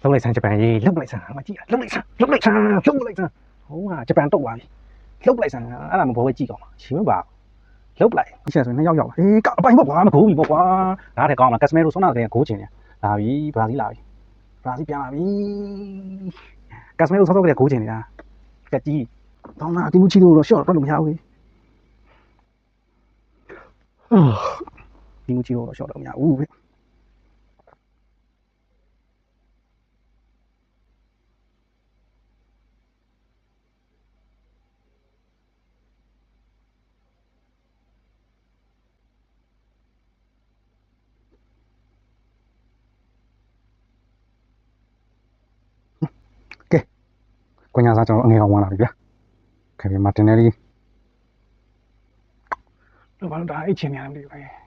လုံးလိုက်စမ်းဂျပန်ကြီးလှုပ်လိုက်စမ်းမကြည့်လှုပ်လိုက်စမ်းလှုပ်လိုက်စမ်းလှုပ်လိုက်စမ်းဟိုကဂျပန်တော့ပါပြီလှုပ်လိုက်စမ်းအဲ့ဒါမဘောပဲကြည့်ကောင်းပါရှင်မပါလှုပ်လိုက်ဒီချက်ဆို2ယောက်ရောက်အေးကအပိုင်ပေါ့ကွာမကူပြီပေါ့ကွာဒါတဲ့ကောင်းလားကက်စမဲရိုဆွမ်းနာတဲ့ကိုချင်တယ်လာပြီဘရာဇီးလာပြီဘရာဇီးပြန်လာပြီကက်စမဲရိုဆော့ဆော့ကကိုချင်နေတာကက်ကြီးတောင်းလာဒီမူချီတို့တော့ရှော့တော့လို့မရဘူးဒီမူချီတို့တော့ရှော့တော့မရဘူးကွညာစားကျွန်တော်အငယ်ကောင်ဝင်လာပြီဗျာခင်ဗျာမာတင်နယ်လီလို့ဘာလို့ဒါအဲ့ချင်းနေရမသိဘူး